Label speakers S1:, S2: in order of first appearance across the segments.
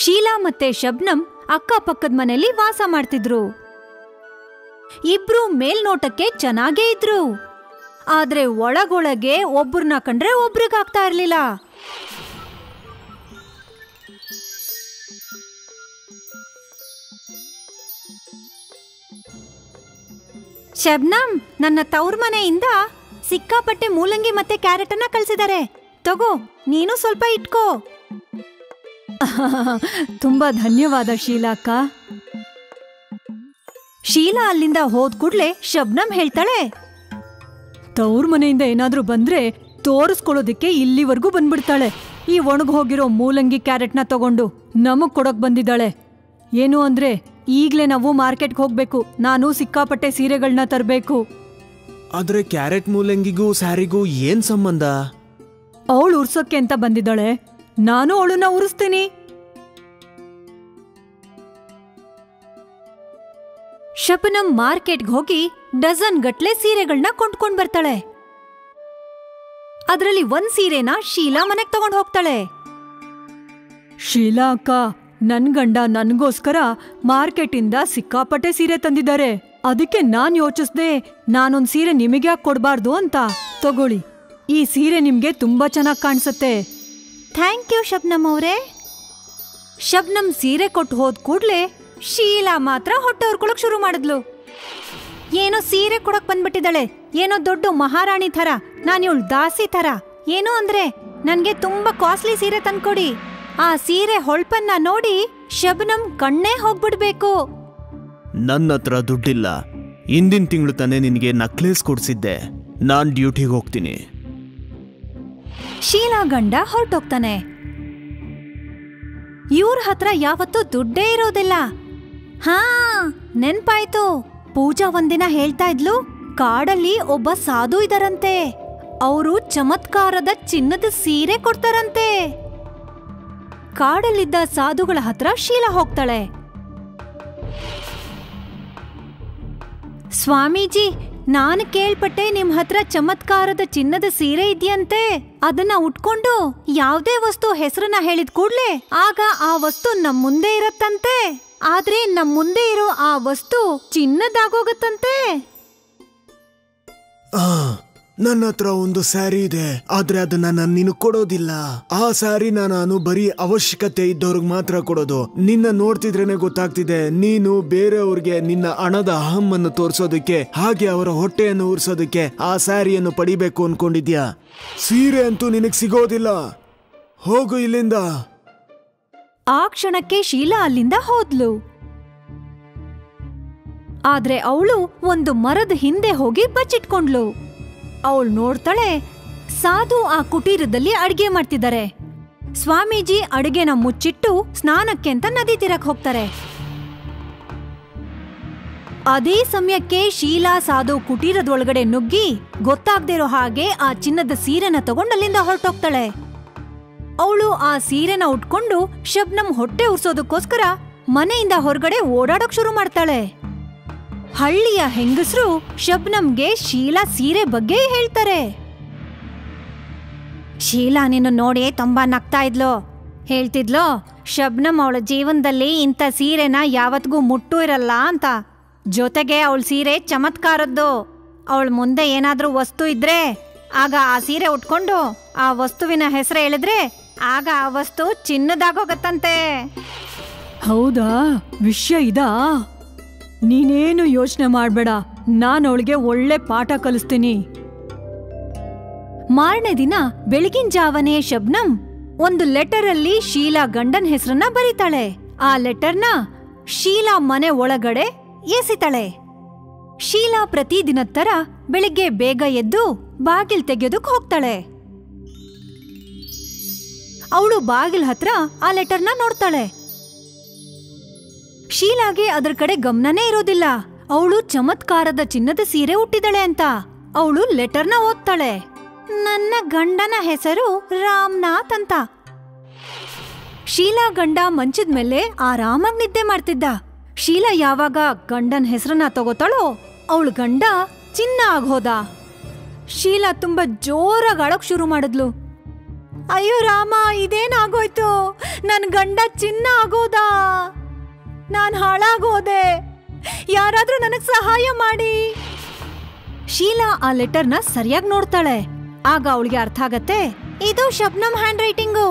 S1: ಶೀಲಾ ಮತ್ತೆ ಶಬ್ನಂ ಅಕ್ಕಪಕ್ಕದ ಮನೆಯಲ್ಲಿ ವಾಸ ಮಾಡ್ತಿದ್ರು. ಇಬ್ರು ಮೇಲ್ನೋಟಕ್ಕೆ ಚೆನ್ನಾಗೇ ಇದ್ರು, ಆದ್ರೆ ಒಳಗೊಳಗೆ ಒಬ್ರನ್ನ ಕಂಡ್ರೆ ಒಬ್ರಿಗಾಗ್ತಾ ಇರ್ಲಿಲ್ಲ. ಶಬ್ನಂ, ನನ್ನ ತವ್ರ ಮನೆಯಿಂದ ಸಿಕ್ಕಾಪಟ್ಟೆ ಮೂಲಂಗಿ ಮತ್ತೆ ಕ್ಯಾರೆಟ್ ಅನ್ನ ಕಳ್ಸಿದ್ದಾರೆ. ತಗೋ, ನೀನು ಸ್ವಲ್ಪ ಇಟ್ಕೋ. ತುಂಬಾ ಧನ್ಯವಾದ ಶೀಲಾ ಅಕ್ಕ. ಶೀಲಾ ಅಲ್ಲಿಂದ ಹೋದ್ ಕೂಡ್ಲೆ ಶಬ್ನಂ ಹೇಳ್ತಾಳೆ, ತವ್ರ ಮನೆಯಿಂದ ಏನಾದ್ರೂ ಬಂದ್ರೆ ತೋರಿಸ್ಕೊಳ್ಳೋದಿಕ್ಕೆ ಇಲ್ಲಿವರೆಗೂ ಬಂದ್ಬಿಡ್ತಾಳೆ. ಈ ಒಣಗ್ ಹೋಗಿರೋ ಮೂಲಂಗಿ ಕ್ಯಾರೆಟ್ನ ತಗೊಂಡು ನಮಗ್ ಕೊಡಕ್ ಬಂದಿದ್ದಾಳೆ. ಏನು ಅಂದ್ರೆ ಈಗ್ಲೇ ನಾವು ಮಾರ್ಕೆಟ್ಗೆ ಹೋಗ್ಬೇಕು. ನಾನು ಸಿಕ್ಕಾಪಟ್ಟೆ ಸೀರೆಗಳನ್ನ ತರಬೇಕು.
S2: ಆದ್ರೆ ಕ್ಯಾರೆಟ್ ಮೂಲಂಗಿಗೂ ಸ್ಯಾರಿಗೂ ಏನ್ ಸಂಬಂಧ?
S1: ಅವಳು ಉರ್ಸೋಕ್ಕೆ ಅಂತ ಬಂದಿದ್ದಾಳೆ, ನಾನು ಅವಳನ್ನ ಉರಿಸ್ತೀನಿ. ಶಬನಂ ಮಾರ್ಕೆಟ್ಗೆ ಹೋಗಿ ಡಜನ್ ಗಟ್ಲೆ ಸೀರೆಗಳನ್ನ ಕೊಂಡ್ಕೊಂಡ್ ಬರ್ತಾಳೆ. ಅದ್ರಲ್ಲಿ ಒಂದ್ ಸೀರೆನ ಶೀಲಾ ಮನೆಗ್ ತಗೊಂಡ್ ಹೋಗ್ತಾಳೆ. ಶೀಲಾ ಅಕ್ಕ, ನನ್ ಗಂಡ ನನ್ಗೋಸ್ಕರ ಮಾರ್ಕೆಟಿಂದ ಸಿಕ್ಕಾಪಟ್ಟೆ ಸೀರೆ ತಂದಿದ್ದಾರೆ. ಅದಕ್ಕೆ ನಾನ್ ಯೋಚಿಸ್ದೆ ನಾನೊಂದ್ ಸೀರೆ ನಿಮಗೆ ಯಾಕೆ ಕೊಡ್ಬಾರ್ದು ಅಂತ. ತಗೊಳ್ಳಿ, ಈ ಸೀರೆ ನಿಮ್ಗೆ ತುಂಬಾ ಚೆನ್ನಾಗ್ ಕಾಣಿಸುತ್ತೆ. ಥ್ಯಾಂಕ್ ಯು ಶಬ್ನಂ ಅವ್ರೆ. ಶಬ್ನಂ ಸೀರೆ ಕೊಟ್ಟು ಹೋದ್ ಕೂಡ್ಲೆ ಶೀಲಾ ಮಾತ್ರ ಹೊಟ್ಟೆ ಹೊರ್ಕೊಳಕ್ ಶುರು ಮಾಡಿದ್ಲು. ಏನೋ ಸೀರೆ ಕೊಡಕ್ ಬಂದ್ಬಿಟ್ಟಿದ್ದಾಳೆ, ಏನೋ ದೊಡ್ಡ ಮಹಾರಾಣಿ ಥರ, ನಾನು ಇವಳು ದಾಸಿ ಥರ. ಏನೋ ಅಂದ್ರೆ ನನ್ಗೆ ತುಂಬಾ ಕಾಸ್ಟ್ಲಿ ಸೀರೆ ತಂದ್ಕೊಡಿ. ಆ ಸೀರೆ ಹೊಳ್ಪನ್ನ ನೋಡಿ ಶಬನಂ ಕಣ್ಣೇ ಹೋಗ್ಬಿಡ್ಬೇಕು.
S2: ನನ್ನ ಹತ್ರ ದುಡ್ಡಿಲ್ಲ. ಹಿಂದಿನ ತಿಂಗಳು ತಾನೇ ನಿನಗೆ ನಕ್ಲೇಸ್ ಕೊಡ್ಸಿದ್ದೆ. ನಾನ್ ಡ್ಯೂಟಿಗೆ ಹೋಗ್ತೀನಿ.
S1: ಶೀಲಾ ಗಂಡ ಹೊರಟೋಗ್ತಾನೆ. ಇವ್ರ ಹತ್ರ ಯಾವತ್ತೂ ದುಡ್ಡೇ ಇರೋದಿಲ್ಲ. ಹಾ, ನೆನ್ಪಾಯ್ತು. ಪೂಜಾ ಒಂದಿನ ಹೇಳ್ತಾ ಇದ್ಲು, ಕಾಡಲ್ಲಿ ಒಬ್ಬ ಸಾಧು ಇದಾರಂತೆ. ಅವರು ಚಮತ್ಕಾರದ ಚಿನ್ನದ ಸೀರೆ ಕೊಡ್ತಾರಂತೆ. ಕಾಡಲ್ಲಿದ್ದ ಸಾಧುಗಳ ಹತ್ರ ಶೀಲಾ ಹೋಗ್ತಾಳೆ. ಸ್ವಾಮೀಜಿ, ನಾನು ಕೇಳ್ಪಟ್ಟೆ ನಿಮ್ ಹತ್ರ ಚಮತ್ಕಾರದ ಚಿನ್ನದ ಸೀರೆ ಇದೆಯಂತೆ. ಅದನ್ನ ಉಟ್ಕೊಂಡು ಯಾವ್ದೇ ವಸ್ತು ಹೆಸರನ್ನ ಹೇಳಿದ ಕೂಡ್ಲೆ ಆಗ ಆ ವಸ್ತು ನಮ್ ಮುಂದೆ ಇರತ್ತಂತೆ. ಆದ್ರೆ ನಮ್ ಮುಂದೆ ಇರೋ ಆ ವಸ್ತು ಚಿನ್ನದಾಗೋಗತ್ತಂತೆ.
S2: ನನ್ನ ಹತ್ರ ಒಂದು ಸ್ಯಾರಿ ಇದೆ, ಆದ್ರೆ ಅದನ್ನ ನಾನು ನಿನಗೆ ಕೊಡೋದಿಲ್ಲ. ಆ ಸ್ಯಾರಿನ ನಾನು ಬರೀ ಅವಶ್ಯಕತೆ ಇದ್ದವ್ರಿಗೆ ಮಾತ್ರ ಕೊಡೋದು. ನಿನ್ನ ನೋಡ್ತಿದ್ರೇನೆ ಗೊತ್ತಾಗ್ತಿದೆ, ನೀನು ಬೇರೆಯವ್ರಿಗೆ ನಿನ್ನ ಹಣದ ಅಹಮ್ಮನ್ನು ತೋರ್ಸೋದಕ್ಕೆ, ಹಾಗೆ ಅವರ ಹೊಟ್ಟೆಯನ್ನು ಉರ್ಸೋದಕ್ಕೆ ಆ ಸ್ಯಾರಿಯನ್ನು ಪಡಿಬೇಕು ಅನ್ಕೊಂಡಿದ್ಯಾ. ಸೀರೆ ಅಂತೂ ನಿನಗ್ ಸಿಗೋದಿಲ್ಲ. ಹೋಗು ಇಲ್ಲಿಂದ.
S1: ಆ ಕ್ಷಣಕ್ಕೆ ಶೀಲಾ ಅಲ್ಲಿಂದ ಹೋದ್ಲು. ಆದ್ರೆ ಅವಳು ಒಂದು ಮರದ ಹಿಂದೆ ಹೋಗಿ ಬಚ್ಚಿಟ್ಕೊಂಡ್ಲು. ಅವಳು ನೋಡ್ತಾಳೆ, ಸಾಧು ಆ ಕುಟೀರದಲ್ಲಿ ಅಡ್ಗೆ ಮಾಡ್ತಿದ್ದಾರೆ. ಸ್ವಾಮೀಜಿ ಅಡುಗೆನ ಮುಚ್ಚಿಟ್ಟು ಸ್ನಾನಕ್ಕೆ ಅಂತ ನದಿ ತೀರಕ್ ಹೋಗ್ತಾರೆ. ಅದೇ ಸಮಯಕ್ಕೆ ಶೀಲಾ ಸಾಧು ಕುಟೀರದೊಳಗಡೆ ನುಗ್ಗಿ ಗೊತ್ತಾಗ್ದಿರೋ ಹಾಗೆ ಆ ಚಿನ್ನದ ಸೀರೆನ ತಗೊಂಡು ಅಲ್ಲಿಂದ ಹೊರಟೋಗ್ತಾಳೆ. ಅವಳು ಆ ಸೀರೆನ ಉಟ್ಕೊಂಡು ಶಬ್ನಂ ಹೊಟ್ಟೆ ಉರ್ಸೋದಕ್ಕೋಸ್ಕರ ಮನೆಯಿಂದ ಹೊರಗಡೆ ಓಡಾಡೋಕ್ ಶುರು ಮಾಡ್ತಾಳೆ. ಹಳ್ಳಿಯ ಹೆಂಗಸರು ಶಬ್ನಂಗೆ ಶೀಲಾ ಸೀರೆ ಬಗ್ಗೆ ಹೇಳ್ತಾರೆ. ಶೀಲಾ ನಿನ್ನ ನೋಡಿ ತುಂಬಾ ನಗ್ತಾ ಇದ್ಲು. ಹೇಳ್ತಿದ್ಲು, ಶಬ್ನಂ ಅವಳ ಜೀವನದಲ್ಲಿ ಇಂಥ ಸೀರೆನ ಯಾವತ್ತಿಗೂ ಮುಟ್ಟೂ ಇರಲ್ಲ ಅಂತ. ಜೊತೆಗೆ ಅವಳ ಸೀರೆ ಚಮತ್ಕಾರದ್ದು. ಅವಳ ಮುಂದೆ ಏನಾದ್ರೂ ವಸ್ತು ಇದ್ರೆ ಆಗ ಆ ಸೀರೆ ಉಟ್ಕೊಂಡು ಆ ವಸ್ತುವಿನ ಹೆಸರು ಹೇಳಿದ್ರೆ ಆಗ ಆ ವಸ್ತು ಚಿನ್ನದಾಗೋಗತ್ತಂತೆ. ಹೌದಾ, ವಿಷಯ ಇದಾ? ನೀನೇನು ಯೋಚನೆ ಮಾಡ್ಬೇಡ, ನಾನು ಅವಳಿಗೆ ಒಳ್ಳೆ ಪಾಠ ಕಲಿಸ್ತೀನಿ. ಮಾರನೇ ದಿನ ಬೆಳಗಿನ ಜಾವನೆ ಶಬ್ನಂ ಒಂದು ಲೆಟರ್ ಅಲ್ಲಿ ಶೀಲಾ ಗಂಡನ್ ಹೆಸರನ್ನ ಬರೀತಾಳೆ. ಆ ಲೆಟರ್ನ ಶೀಲಾ ಮನೆ ಒಳಗಡೆ ಎಸಿತಾಳೆ. ಶೀಲಾ ಪ್ರತಿದಿನದ ತರ ಬೆಳಿಗ್ಗೆ ಬೇಗ ಎದ್ದು ಬಾಗಿಲ್ ತೆಗೆಯೋದಕ್ ಹೋಗ್ತಾಳೆ. ಅವಳು ಬಾಗಿಲ್ ಹತ್ರ ಆ ಲೆಟರ್ನ ನೋಡ್ತಾಳೆ. ಶೀಲಾಗೆ ಅದ್ರ ಕಡೆ ಗಮನನೇ ಇರೋದಿಲ್ಲ. ಅವಳು ಚಮತ್ಕಾರದ ಚಿನ್ನದ ಸೀರೆ ಉಟ್ಟಿದ್ದಾಳೆ ಅಂತ. ಅವಳು ಲೆಟರ್ನ ಓದ್ತಾಳೆ. ನನ್ನ ಗಂಡನ ಹೆಸರು ರಾಮನಾಥ್ ಅಂತ. ಶೀಲಾ ಗಂಡ ಮಂಚದ ಮೇಲೆ ಆರಾಮಾಗಿ ನಿದ್ದೆ ಮಾಡ್ತಿದ್ದ. ಶೀಲಾ ಯಾವಾಗ ಗಂಡನ ಹೆಸರನ್ನ ತಗೋತಾಳೋ ಅವಳು ಗಂಡ ಚಿನ್ನ ಆಗೋದ. ಶೀಲಾ ತುಂಬಾ ಜೋರಾಗಿ ಅಳಕ್ ಶುರು ಮಾಡಿದ್ಲು. ಅಯ್ಯೋ ರಾಮ, ಇದೇನಾಗೋಯ್ತು? ನನ್ ಗಂಡ ಚಿನ್ನ ಆಗೋದಾ? ನಾನ್ ಹಾಳಾಗೋದೆ. ಯಾರಾದ್ರೂ ನನಗ್ ಸಹಾಯ ಮಾಡಿ. ಶೀಲಾ ಆ ಲೆಟರ್ನ ಸರಿಯಾಗಿ ನೋಡ್ತಾಳೆ. ಆಗ ಅವಳಿಗೆ ಅರ್ಥ ಆಗತ್ತೆ, ಇದು ಶಬ್ನಮ್ ಹ್ಯಾಂಡ್ ರೈಟಿಂಗು.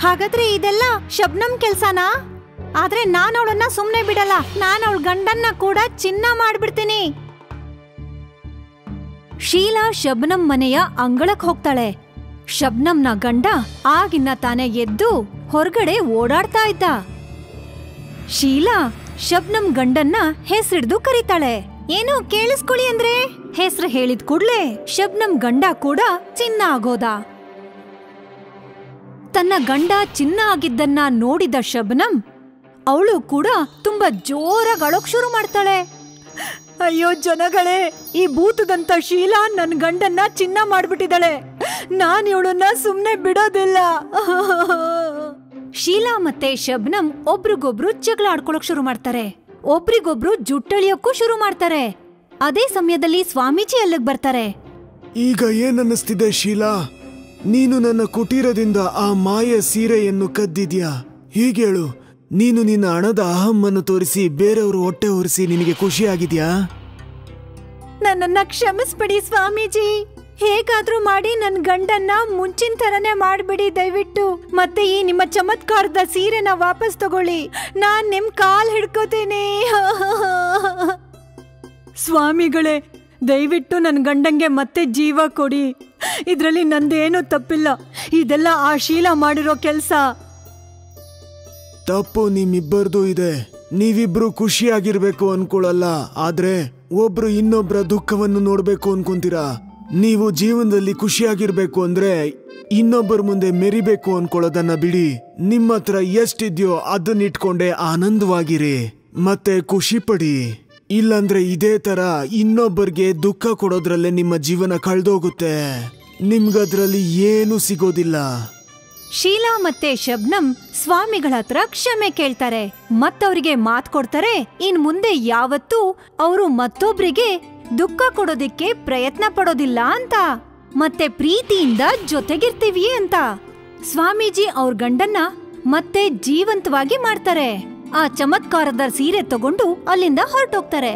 S1: ಹಾಗಾದ್ರೆ ಇದೆಲ್ಲ ಶಬ್ನಮ್ ಕೆಲ್ಸನಾ? ಆದ್ರೆ ನಾನ್ ಅವಳನ್ನ ಸುಮ್ನೆ ಬಿಡಲ್ಲ. ನಾನ್ ಅವಳ ಗಂಡನ್ನ ಕೂಡ ಚಿನ್ನ ಮಾಡ್ಬಿಡ್ತೀನಿ. ಶೀಲಾ ಶಬ್ನಮ್ ಮನೆಯ ಅಂಗಳಕ್ ಹೋಗ್ತಾಳೆ. ಶಬ್ನಮ್ನ ಗಂಡ ಆಗಿನ್ನ ತಾನೇ ಎದ್ದು ಹೊರಗಡೆ ಓಡಾಡ್ತಾ ಇದ್ದ. ಶೀಲಾ ಶಬ್ನಮ್ ಗಂಡನ್ನ ಹೆಸರಿಡ್ದು ಕರೀತಾಳೆ. ಏನು ಕೇಳಿಸ್ಕೊಳ್ಳಿ ಅಂದ್ರೆ? ಹೆಸರು ಹೇಳಿದ ಕೂಡ್ಲೆ ಶಬ್ನಮ್ ಗಂಡ ಕೂಡ ಚಿನ್ನ ಆಗೋದ. ತನ್ನ ಗಂಡ ಚಿನ್ನ ಆಗಿದ್ದನ್ನ ನೋಡಿದ ಶಬ್ನಮ್ ಅವಳು ಕೂಡ ತುಂಬಾ ಜೋರಾಗಿ ಅಳೋಕ್ ಶುರು ಮಾಡ್ತಾಳೆ. ಅಯ್ಯೋ ಜನಗಳೇ, ಈ ಭೂತದಂತ ಶೀಲಾ ನನ್ ಗಂಡನ್ನ ಚಿನ್ನ ಮಾಡ್ಬಿಟ್ಟಿದ್ದಾಳೆ. ನಾನ್ ಇವಳನ್ನ ಸುಮ್ನೆ ಬಿಡೋದಿಲ್ಲ. ಶೀಲಾ ಮತ್ತೆ ಶಬ್ನಮ್ ಒಬ್ರಿಗೊಬ್ರು ಜಗಳ ಆಡ್ಕೊಳಕ್ ಶುರು ಮಾಡ್ತಾರೆ. ಒಬ್ರಿಗೊಬ್ರು ಜುಟ್ಟಳಿಯೋಕ್ಕೂ ಶುರು ಮಾಡ್ತಾರೆ. ಅದೇ ಸಮಯದಲ್ಲಿ ಸ್ವಾಮೀಜಿ ಅಲ್ಲಿಗೆ ಬರ್ತಾರೆ.
S2: ಈಗ ಏನನ್ನಿಸ್ತಿದೆ ಶೀಲಾ? ನೀನು ನನ್ನ ಕುಟೀರದಿಂದ ಆ ಮಾಯ ಸೀರೆಯನ್ನು ಕದ್ದಿದ್ಯಾ? ಹೀಗೇಳು, ನೀನು ನಿನ್ನ ಹಣದ ಅಹಮ್ಮನ್ನು ತೋರಿಸಿ ಬೇರೆಯವರು ಹೊಟ್ಟೆ ಹೊರಿಸಿ ನಿನಗೆ ಖುಷಿಯಾಗಿದ್ಯಾ?
S1: ನನ್ನನ್ನ ಕ್ಷಮಿಸ್ಬಿಡಿ ಸ್ವಾಮೀಜಿ. ಹೇಗಾದ್ರೂ ಮಾಡಿ ನನ್ ಗಂಡನ್ನ ಮುಂಚಿನ ತರನೇ ಮಾಡ್ಬಿಡಿ ದಯವಿಟ್ಟು. ಮತ್ತೆ ಈ ನಿಮ್ಮ ಚಮತ್ಕಾರದ ಸೀರೆನ ವಾಪಸ್ ತಗೊಳ್ಳಿ. ನಾನ್ ನಿಮ್ ಕಾಲ್ ಹಿಡ್ಕೋತೀನಿ. ಸ್ವಾಮಿಗಳೇ, ದಯವಿಟ್ಟು ನನ್ ಗಂಡಂಗೆ ಮತ್ತೆ ಜೀವ ಕೊಡಿ. ಇದ್ರಲ್ಲಿ ನಂದೇನು ತಪ್ಪಿಲ್ಲ. ಇದೆಲ್ಲ ಆ ಶೀಲಾ ಮಾಡಿರೋ ಕೆಲ್ಸ.
S2: ತಪ್ಪು ನಿಮ್ಮಿಬ್ಬರದು ಇದೆ. ನೀವಿಬ್ರು ಖುಷಿಯಾಗಿರ್ಬೇಕು ಅನ್ಕೊಳಲ್ಲ, ಆದ್ರೆ ಒಬ್ರು ಇನ್ನೊಬ್ರ ದುಃಖವನ್ನು ನೋಡ್ಬೇಕು ಅನ್ಕೊಂತೀರಾ. ನೀವು ಜೀವನದಲ್ಲಿ ಖುಷಿಯಾಗಿರ್ಬೇಕು ಅಂದ್ರೆ ಇನ್ನೊಬ್ಬರ ಮುಂದೆ ಮೆರಿಬೇಕು ಅನ್ಕೊಳ್ಳೋದನ್ನ ಬಿಡಿ. ನಿಮ್ಮ ಹತ್ರ ಎಷ್ಟಿದ್ಯೋ ಅದನ್ನಿಟ್ಕೊಂಡೆ ಆನಂದವಾಗಿರಿ ಮತ್ತೆ ಖುಷಿ ಪಡಿ. ಇಲ್ಲಂದ್ರೆ ಇದೇ ತರ ಇನ್ನೊಬ್ಬರಿಗೆ ದುಃಖ ಕೊಡೋದ್ರಲ್ಲೇ ನಿಮ್ಮ ಜೀವನ ಕಳ್ದೋಗುತ್ತೆ. ನಿಮ್ಗದ್ರಲ್ಲಿ ಏನು ಸಿಗೋದಿಲ್ಲ.
S1: ಶೀಲಾ ಮತ್ತೆ ಶಬ್ನಮ್ ಸ್ವಾಮಿಗಳ ಹತ್ರ ಕ್ಷಮೆ ಕೇಳ್ತಾರೆ. ಮತ್ತವರಿಗೆ ಮಾತ್ ಕೊಡ್ತಾರೆ, ಇನ್ ಮುಂದೆ ಯಾವತ್ತೂ ಅವರು ಮತ್ತೊಬ್ರಿಗೆ ದುಃಖ ಕೊಡೋದಿಕ್ಕೆ ಪ್ರಯತ್ನ ಪಡೋದಿಲ್ಲ ಅಂತ, ಮತ್ತೆ ಪ್ರೀತಿಯಿಂದ ಜೊತೆಗಿರ್ತೀವಿ ಅಂತ. ಸ್ವಾಮೀಜಿ ಅವ್ರ ಗಂಡನ್ನ ಮತ್ತೆ ಜೀವಂತವಾಗಿ ಮಾಡ್ತಾರೆ. ಆ ಚಮತ್ಕಾರದ ಸೀರೆ ತಗೊಂಡು ಅಲ್ಲಿಂದ ಹೊರಟೋಗ್ತಾರೆ.